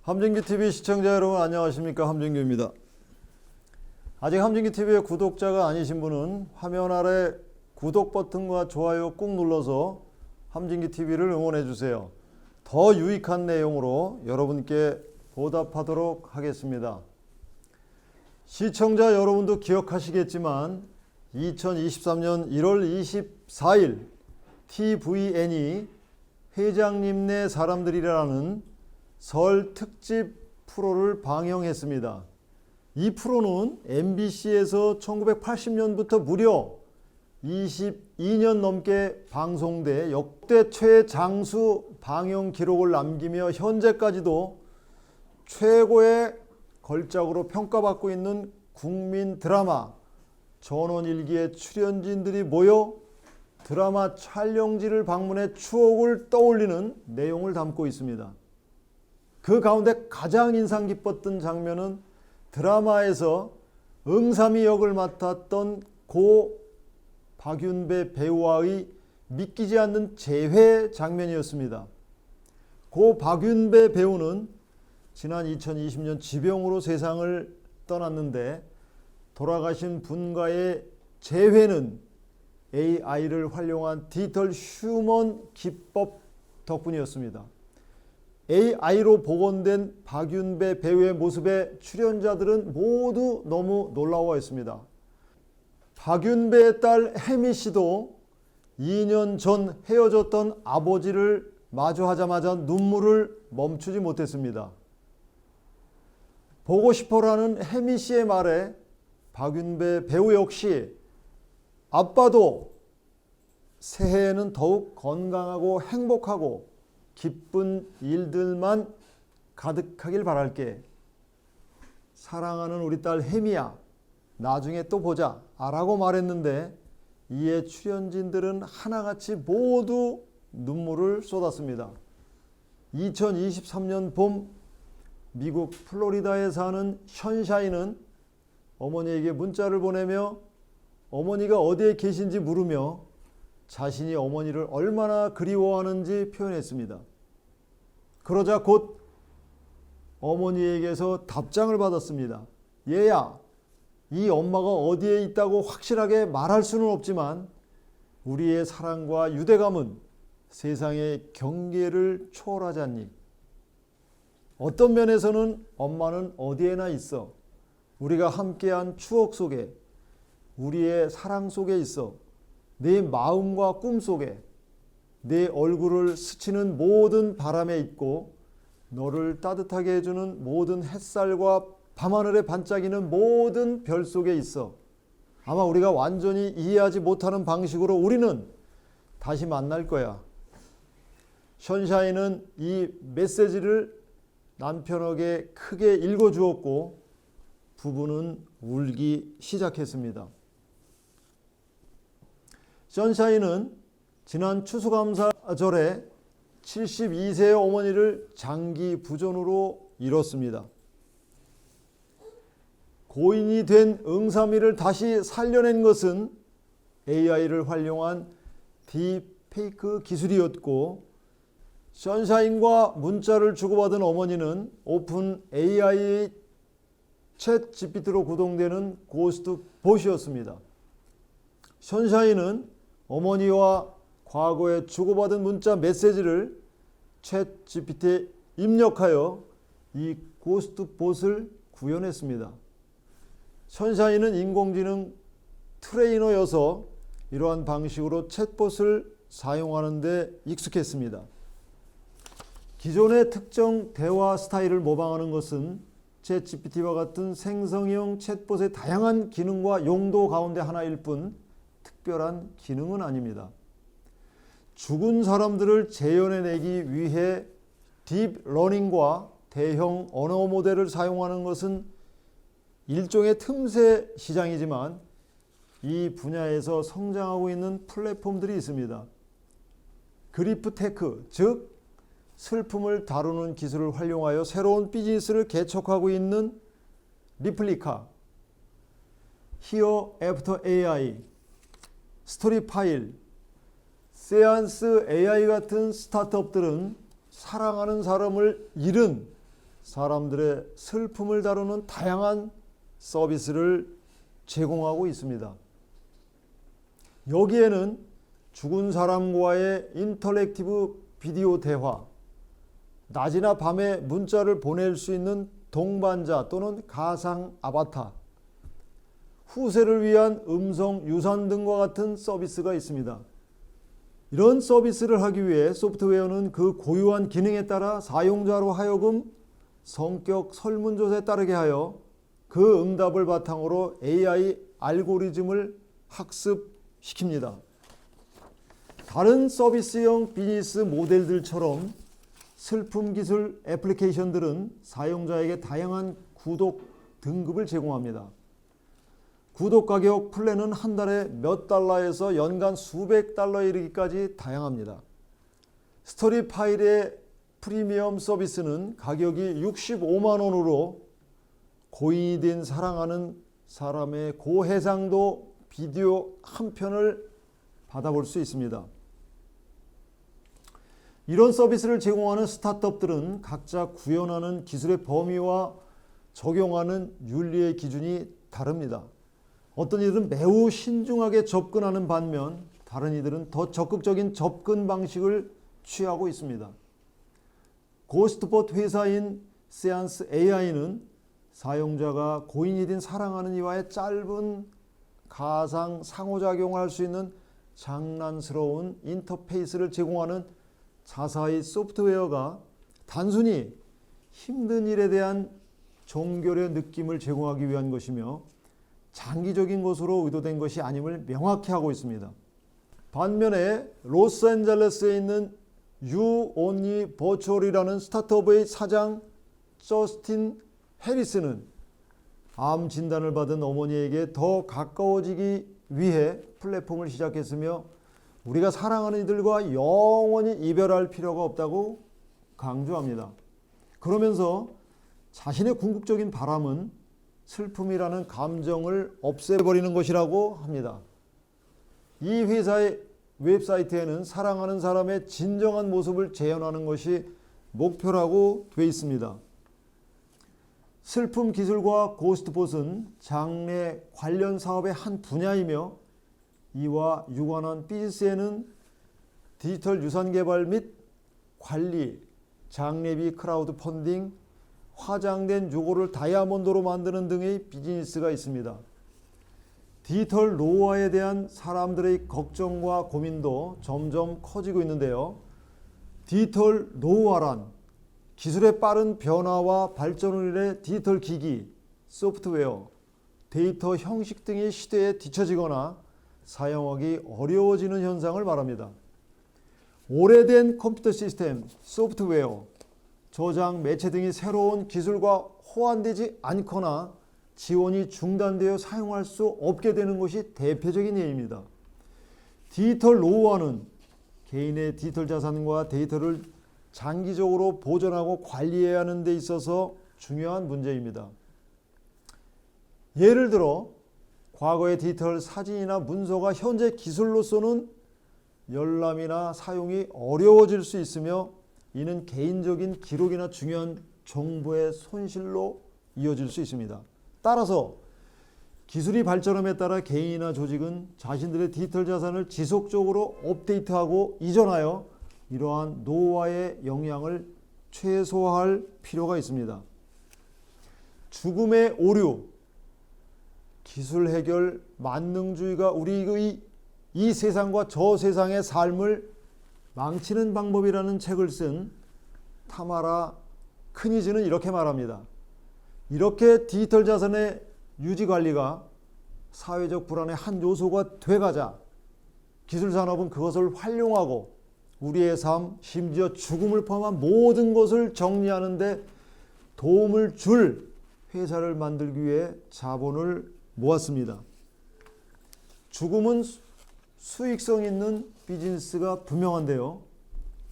함진기TV 시청자 여러분 안녕하십니까. 함진규입니다. 아직 함진기TV의 구독자가 아니신 분은 화면 아래 구독 버튼과 좋아요 꾹 눌러서 함진기TV를 응원해 주세요. 더 유익한 내용으로 여러분께 보답하도록 하겠습니다. 시청자 여러분도 기억하시겠지만 2023년 1월 24일 TVN이 회장님네 사람들이라는 설 특집 프로를 방영했습니다. 이 프로는 MBC에서 1980년부터 무려 22년 넘게 방송돼 역대 최장수 방영 기록을 남기며 현재까지도 최고의 걸작으로 평가받고 있는 국민 드라마 전원일기의 출연진들이 모여 드라마 촬영지를 방문해 추억을 떠올리는 내용을 담고 있습니다. 그 가운데 가장 인상 깊었던 장면은 드라마에서 응삼이 역을 맡았던 고 박윤배 배우와의 믿기지 않는 재회 장면이었습니다. 고 박윤배 배우는 지난 2020년 지병으로 세상을 떠났는데 돌아가신 분과의 재회는 AI를 활용한 디지털 휴먼 기법 덕분이었습니다. AI로 복원된 박윤배 배우의 모습에 출연자들은 모두 너무 놀라워했습니다. 박윤배의 딸 혜미 씨도 2년 전 헤어졌던 아버지를 마주하자마자 눈물을 멈추지 못했습니다. 보고 싶어라는 혜미 씨의 말에 박윤배 배우 역시 아빠도 새해에는 더욱 건강하고 행복하고 기쁜 일들만 가득하길 바랄게. 사랑하는 우리 딸 혜미야, 나중에 또 보자 라고 말했는데 이에 출연진들은 하나같이 모두 눈물을 쏟았습니다. 2023년 봄 미국 플로리다에 사는 션샤인은 어머니에게 문자를 보내며 어머니가 어디에 계신지 물으며 자신이 어머니를 얼마나 그리워하는지 표현했습니다. 그러자 곧 어머니에게서 답장을 받았습니다. 얘야, 이 엄마가 어디에 있다고 확실하게 말할 수는 없지만 우리의 사랑과 유대감은 세상의 경계를 초월하지 않니? 어떤 면에서는 엄마는 어디에나 있어. 우리가 함께한 추억 속에, 우리의 사랑 속에 있어. 내 마음과 꿈 속에, 내 얼굴을 스치는 모든 바람에 있고 너를 따뜻하게 해주는 모든 햇살과 밤하늘에 반짝이는 모든 별 속에 있어. 아마 우리가 완전히 이해하지 못하는 방식으로 우리는 다시 만날 거야. 션샤인은 이 메시지를 남편에게 크게 읽어주었고 부부는 울기 시작했습니다. 션샤인은 지난 추수감사절에 72세의 어머니를 장기 부전으로 잃었습니다. 고인이 된 응삼이를 다시 살려낸 것은 AI를 활용한 딥페이크 기술이었고 션샤인과 문자를 주고받은 어머니는 오픈 AI의 챗 GPT로 구동되는 고스트 봇이었습니다. 션샤인은 어머니와 과거에 주고받은 문자 메시지를 챗 GPT에 입력하여 이 고스트 봇을 구현했습니다. 션샤인은 인공지능 트레이너여서 이러한 방식으로 챗봇을 사용하는 데 익숙했습니다. 기존의 특정 대화 스타일을 모방하는 것은 챗 GPT와 같은 생성형 챗봇의 다양한 기능과 용도 가운데 하나일 뿐 특별한 기능은 아닙니다. 죽은 사람들을 재현해내기 위해 딥러닝과 대형 언어 모델을 사용하는 것은 일종의 틈새 시장이지만 이 분야에서 성장하고 있는 플랫폼들이 있습니다. 그리프테크, 즉 슬픔을 다루는 기술을 활용하여 새로운 비즈니스를 개척하고 있는 리플리카, 히어 애프터 AI, 스토리파일, 세안스 AI 같은 스타트업들은 사랑하는 사람을 잃은 사람들의 슬픔을 다루는 다양한 서비스를 제공하고 있습니다. 여기에는 죽은 사람과의 인터랙티브 비디오 대화, 낮이나 밤에 문자를 보낼 수 있는 동반자 또는 가상 아바타, 후세를 위한 음성 유산 등과 같은 서비스가 있습니다. 이런 서비스를 하기 위해 소프트웨어는 그 고유한 기능에 따라 사용자로 하여금 성격 설문조사에 따르게 하여 그 응답을 바탕으로 AI 알고리즘을 학습시킵니다. 다른 서비스형 비즈니스 모델들처럼 슬픔 기술 애플리케이션들은 사용자에게 다양한 구독 등급을 제공합니다. 구독 가격 플랜은 한 달에 몇 달러에서 연간 수백 달러에 이르기까지 다양합니다. 스토리 파일의 프리미엄 서비스는 가격이 65만 원으로 고인이 된 사랑하는 사람의 고해상도 비디오 한 편을 받아볼 수 있습니다. 이런 서비스를 제공하는 스타트업들은 각자 구현하는 기술의 범위와 적용하는 윤리의 기준이 다릅니다. 어떤 이들은 매우 신중하게 접근하는 반면 다른 이들은 더 적극적인 접근 방식을 취하고 있습니다. 고스트봇 회사인 세안스 AI는 사용자가 고인이 된 사랑하는 이와의 짧은 가상 상호작용을 할 수 있는 장난스러운 인터페이스를 제공하는 자사의 소프트웨어가 단순히 힘든 일에 대한 종결의 느낌을 제공하기 위한 것이며 장기적인 것으로 의도된 것이 아님을 명확히 하고 있습니다. 반면에 로스앤젤레스에 있는 You Only Virtual이라는 스타트업의 사장 저스틴 해리스는 암 진단을 받은 어머니에게 더 가까워지기 위해 플랫폼을 시작했으며 우리가 사랑하는 이들과 영원히 이별할 필요가 없다고 강조합니다. 그러면서 자신의 궁극적인 바람은 슬픔이라는 감정을 없애버리는 것이라고 합니다. 이 회사의 웹사이트에는 사랑하는 사람의 진정한 모습을 재현하는 것이 목표라고 되어 있습니다. 슬픔 기술과 고스트봇은 장래 관련 사업의 한 분야이며 이와 유관한 비즈니스에는 디지털 유산 개발 및 관리, 장례비 크라우드 펀딩, 화장된 유골을 다이아몬드로 만드는 등의 비즈니스가 있습니다. 디지털 노화에 대한 사람들의 걱정과 고민도 점점 커지고 있는데요. 디지털 노화란 기술의 빠른 변화와 발전을 인해 디지털 기기, 소프트웨어, 데이터 형식 등의 시대에 뒤처지거나 사용하기 어려워지는 현상을 말합니다. 오래된 컴퓨터 시스템, 소프트웨어, 저장, 매체 등이 새로운 기술과 호환되지 않거나 지원이 중단되어 사용할 수 없게 되는 것이 대표적인 예입니다. 디지털 노후화는 개인의 디지털 자산과 데이터를 장기적으로 보존하고 관리해야 하는 데 있어서 중요한 문제입니다. 예를 들어 과거의 디지털 사진이나 문서가 현재 기술로서는 열람이나 사용이 어려워질 수 있으며 이는 개인적인 기록이나 중요한 정보의 손실로 이어질 수 있습니다. 따라서 기술이 발전함에 따라 개인이나 조직은 자신들의 디지털 자산을 지속적으로 업데이트하고 이전하여 이러한 노화의 영향을 최소화할 필요가 있습니다. 죽음의 오류, 기술 해결, 만능주의가 우리의 이 세상과 저 세상의 삶을 망치는 방법이라는 책을 쓴 타마라 크니즈는 이렇게 말합니다. 이렇게 디지털 자산의 유지 관리가 사회적 불안의 한 요소가 돼가자 기술 산업은 그것을 활용하고 우리의 삶, 심지어 죽음을 포함한 모든 것을 정리하는 데 도움을 줄 회사를 만들기 위해 자본을 모았습니다. 죽음은 수익성 있는 비즈니스가 분명한데요.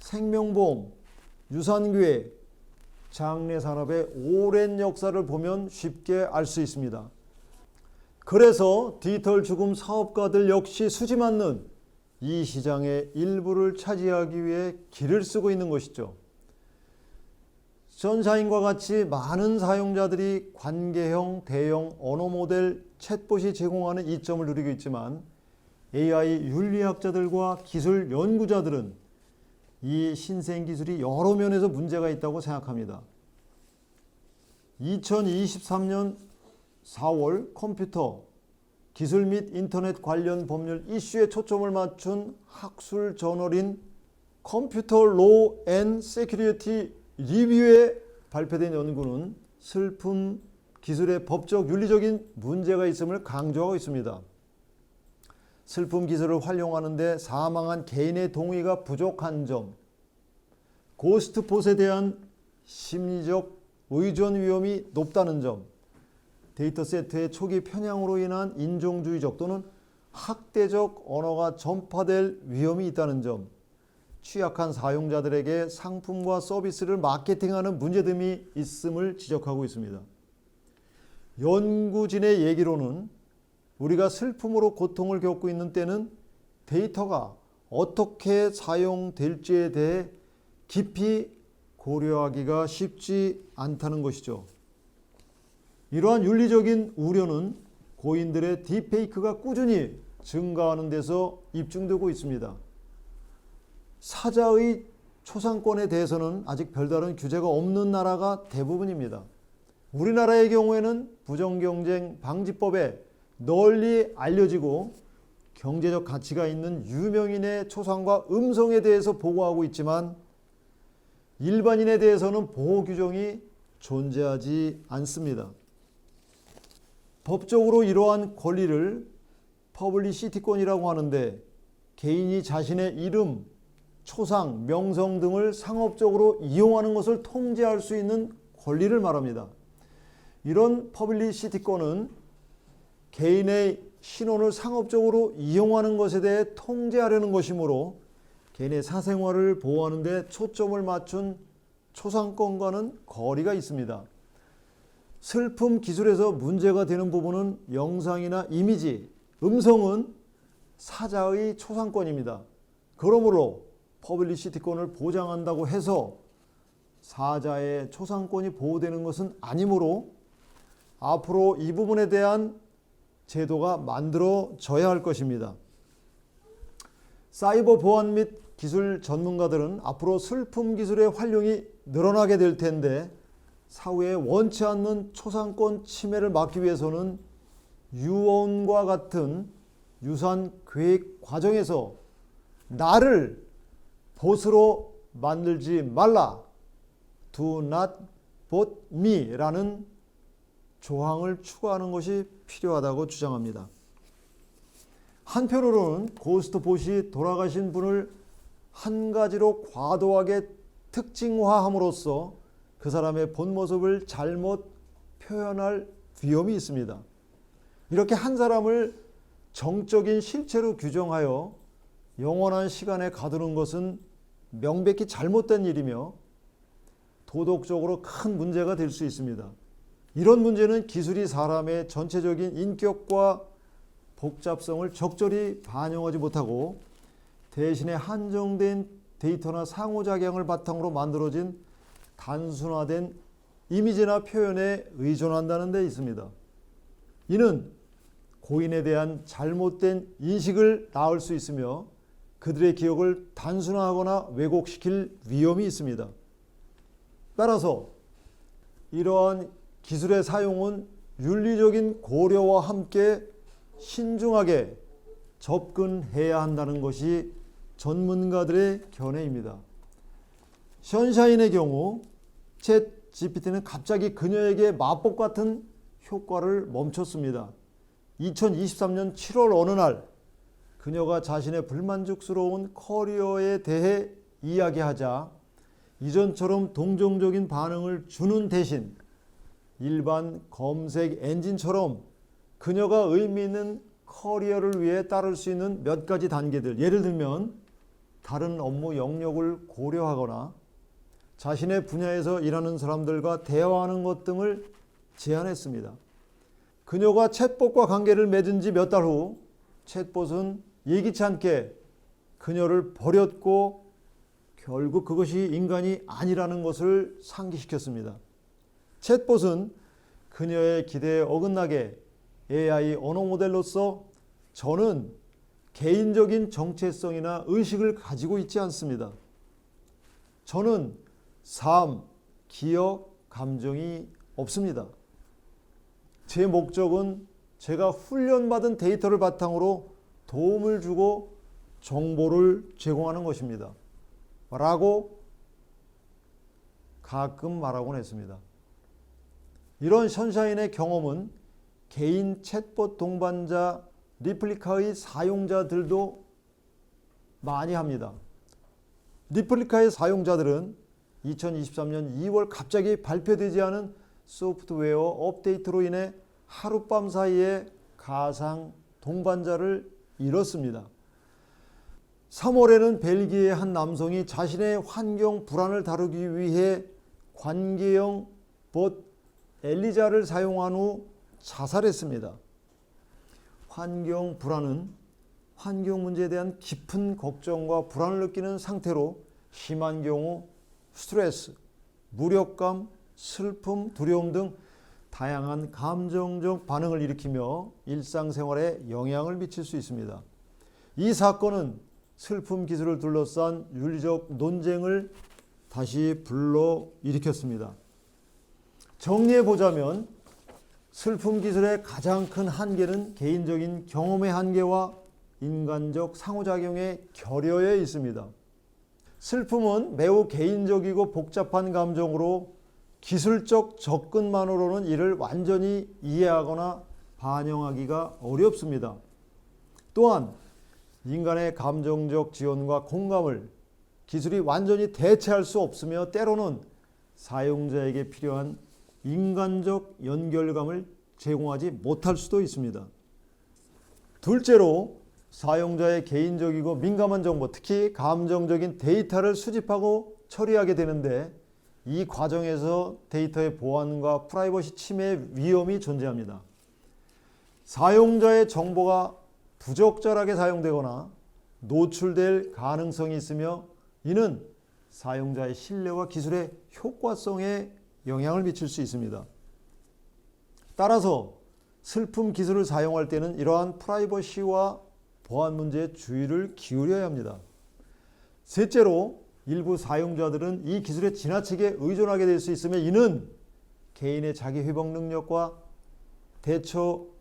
생명보험, 유산기획, 장례산업의 오랜 역사를 보면 쉽게 알 수 있습니다. 그래서 디지털 죽음 사업가들 역시 수지 맞는 이 시장의 일부를 차지하기 위해 길을 쓰고 있는 것이죠. 선샤인과 같이 많은 사용자들이 관계형 대형 언어 모델 챗봇이 제공하는 이점을 누리고 있지만 AI 윤리학자들과 기술 연구자들은 이 신생 기술이 여러 면에서 문제가 있다고 생각합니다. 2023년 4월 컴퓨터, 기술 및 인터넷 관련 법률 이슈에 초점을 맞춘 학술 저널인 컴퓨터 로우 앤 세큐리티 리뷰에 발표된 연구는 슬픔 기술의 법적 윤리적인 문제가 있음을 강조하고 있습니다. 슬픔 기술을 활용하는 데 사망한 개인의 동의가 부족한 점, 고스트폿에 대한 심리적 의존 위험이 높다는 점, 데이터 세트의 초기 편향으로 인한 인종주의적 또는 학대적 언어가 전파될 위험이 있다는 점, 취약한 사용자들에게 상품과 서비스를 마케팅하는 문제 등이 있음을 지적하고 있습니다. 연구진의 얘기로는 우리가 슬픔으로 고통을 겪고 있는 때는 데이터가 어떻게 사용될지에 대해 깊이 고려하기가 쉽지 않다는 것이죠. 이러한 윤리적인 우려는 고인들의 딥페이크가 꾸준히 증가하는 데서 입증되고 있습니다. 사자의 초상권에 대해서는 아직 별다른 규제가 없는 나라가 대부분입니다. 우리나라의 경우에는 부정경쟁 방지법에 널리 알려지고 경제적 가치가 있는 유명인의 초상과 음성에 대해서 보고하고 있지만 일반인에 대해서는 보호 규정이 존재하지 않습니다. 법적으로 이러한 권리를 퍼블리시티권이라고 하는데 개인이 자신의 이름, 초상, 명성 등을 상업적으로 이용하는 것을 통제할 수 있는 권리를 말합니다. 이런 퍼블리시티권은 개인의 신원을 상업적으로 이용하는 것에 대해 통제하려는 것이므로 개인의 사생활을 보호하는 데 초점을 맞춘 초상권과는 거리가 있습니다. 슬픔 기술에서 문제가 되는 부분은 영상이나 이미지, 음성은 사자의 초상권입니다. 그러므로 퍼블리시티권을 보장한다고 해서 사자의 초상권이 보호되는 것은 아니므로 앞으로 이 부분에 대한 제도가 만들어져야 할 것입니다. 사이버 보안 및 기술 전문가들은 앞으로 슬픔 기술의 활용이 늘어나게 될 텐데 사후에 원치 않는 초상권 침해를 막기 위해서는 유언과 같은 유산 계획 과정에서 나를 보스로 만들지 말라, do not bot me 라는 조항을 추가하는 것이 필요하다고 주장합니다. 한편으로는 고스트폿이 돌아가신 분을 한 가지로 과도하게 특징화함으로써 그 사람의 본 모습을 잘못 표현할 위험이 있습니다. 이렇게 한 사람을 정적인 실체로 규정하여 영원한 시간에 가두는 것은 명백히 잘못된 일이며 도덕적으로 큰 문제가 될 수 있습니다. 이런 문제는 기술이 사람의 전체적인 인격과 복잡성을 적절히 반영하지 못하고 대신에 한정된 데이터나 상호작용을 바탕으로 만들어진 단순화된 이미지나 표현에 의존한다는 데 있습니다. 이는 고인에 대한 잘못된 인식을 낳을 수 있으며 그들의 기억을 단순화하거나 왜곡시킬 위험이 있습니다. 따라서 이러한 기술의 사용은 윤리적인 고려와 함께 신중하게 접근해야 한다는 것이 전문가들의 견해입니다. 선샤인의 경우 챗 GPT는 갑자기 그녀에게 마법 같은 효과를 멈췄습니다. 2023년 7월 어느 날 그녀가 자신의 불만족스러운 커리어에 대해 이야기하자 이전처럼 동정적인 반응을 주는 대신 일반 검색 엔진처럼 그녀가 의미 있는 커리어를 위해 따를 수 있는 몇 가지 단계들, 예를 들면 다른 업무 영역을 고려하거나 자신의 분야에서 일하는 사람들과 대화하는 것 등을 제안했습니다. 그녀가 챗봇과 관계를 맺은 지 몇 달 후 챗봇은 예기치 않게 그녀를 버렸고 결국 그것이 인간이 아니라는 것을 상기시켰습니다. 챗봇은 그녀의 기대에 어긋나게 AI 언어 모델로서 저는 개인적인 정체성이나 의식을 가지고 있지 않습니다. 저는 삶, 기억, 감정이 없습니다. 제 목적은 제가 훈련받은 데이터를 바탕으로 도움을 주고 정보를 제공하는 것입니다. 라고 가끔 말하곤 했습니다. 이런 션샤인의 경험은 개인 챗봇 동반자 리플리카의 사용자들도 많이 합니다. 리플리카의 사용자들은 2023년 2월 갑자기 발표되지 않은 소프트웨어 업데이트로 인해 하룻밤 사이에 가상 동반자를 잃었습니다. 3월에는 벨기에의 한 남성이 자신의 환경 불안을 다루기 위해 관계형 봇 엘리자를 사용한 후 자살했습니다. 환경 불안은 환경 문제에 대한 깊은 걱정과 불안을 느끼는 상태로 심한 경우 스트레스, 무력감, 슬픔, 두려움 등 다양한 감정적 반응을 일으키며 일상생활에 영향을 미칠 수 있습니다. 이 사건은 슬픔 기술을 둘러싼 윤리적 논쟁을 다시 불러일으켰습니다. 정리해보자면 슬픔 기술의 가장 큰 한계는 개인적인 경험의 한계와 인간적 상호작용의 결여에 있습니다. 슬픔은 매우 개인적이고 복잡한 감정으로 기술적 접근만으로는 이를 완전히 이해하거나 반영하기가 어렵습니다. 또한 인간의 감정적 지원과 공감을 기술이 완전히 대체할 수 없으며 때로는 사용자에게 필요한 인간적 연결감을 제공하지 못할 수도 있습니다. 둘째로 사용자의 개인적이고 민감한 정보, 특히 감정적인 데이터를 수집하고 처리하게 되는데 이 과정에서 데이터의 보안과 프라이버시 침해 위험이 존재합니다. 사용자의 정보가 부적절하게 사용되거나 노출될 가능성이 있으며 이는 사용자의 신뢰와 기술의 효과성에 영향을 미칠 수 있습니다. 따라서 슬픔 기술을 사용할 때는 이러한 프라이버시와 보안 문제에 주의를 기울여야 합니다. 셋째로 일부 사용자들은 이 기술에 지나치게 의존하게 될 수 있으며 이는 개인의 자기 회복 능력과 대처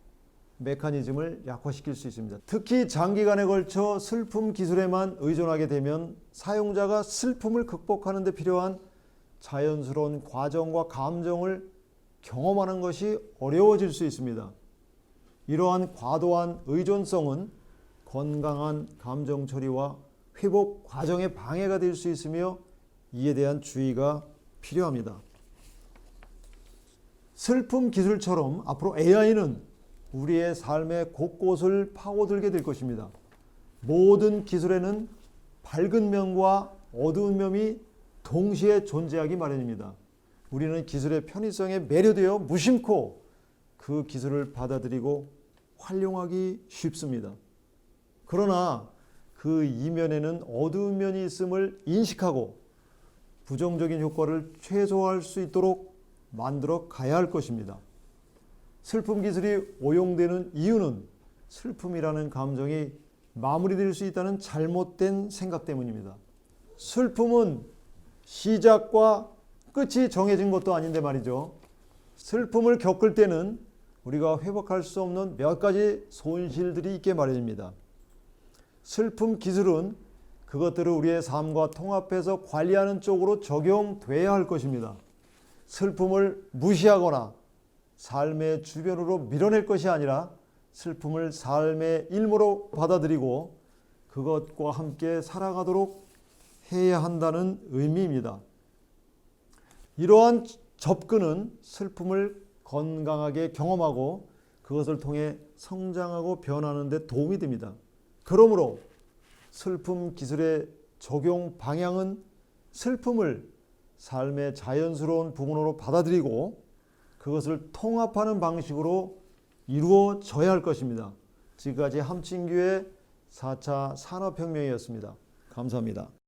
메커니즘을 약화시킬 수 있습니다. 특히 장기간에 걸쳐 슬픔 기술에만 의존하게 되면 사용자가 슬픔을 극복하는 데 필요한 자연스러운 과정과 감정을 경험하는 것이 어려워질 수 있습니다. 이러한 과도한 의존성은 건강한 감정 처리와 회복 과정에 방해가 될 수 있으며 이에 대한 주의가 필요합니다. 슬픔 기술처럼 앞으로 AI는 우리의 삶의 곳곳을 파고들게 될 것입니다. 모든 기술에는 밝은 면과 어두운 면이 동시에 존재하기 마련입니다. 우리는 기술의 편의성에 매료되어 무심코 그 기술을 받아들이고 활용하기 쉽습니다. 그러나 그 이면에는 어두운 면이 있음을 인식하고 부정적인 효과를 최소화할 수 있도록 만들어 가야 할 것입니다. 슬픔 기술이 오용되는 이유는 슬픔이라는 감정이 마무리될 수 있다는 잘못된 생각 때문입니다. 슬픔은 시작과 끝이 정해진 것도 아닌데 말이죠. 슬픔을 겪을 때는 우리가 회복할 수 없는 몇 가지 손실들이 있게 마련입니다. 슬픔 기술은 그것들을 우리의 삶과 통합해서 관리하는 쪽으로 적용돼야 할 것입니다. 슬픔을 무시하거나 삶의 주변으로 밀어낼 것이 아니라 슬픔을 삶의 일부로 받아들이고 그것과 함께 살아가도록 해야 한다는 의미입니다. 이러한 접근은 슬픔을 건강하게 경험하고 그것을 통해 성장하고 변하는 데 도움이 됩니다. 그러므로 슬픔 기술의 적용 방향은 슬픔을 삶의 자연스러운 부분으로 받아들이고 그것을 통합하는 방식으로 이루어져야 할 것입니다. 지금까지 함친규의 4차 산업혁명이었습니다. 감사합니다.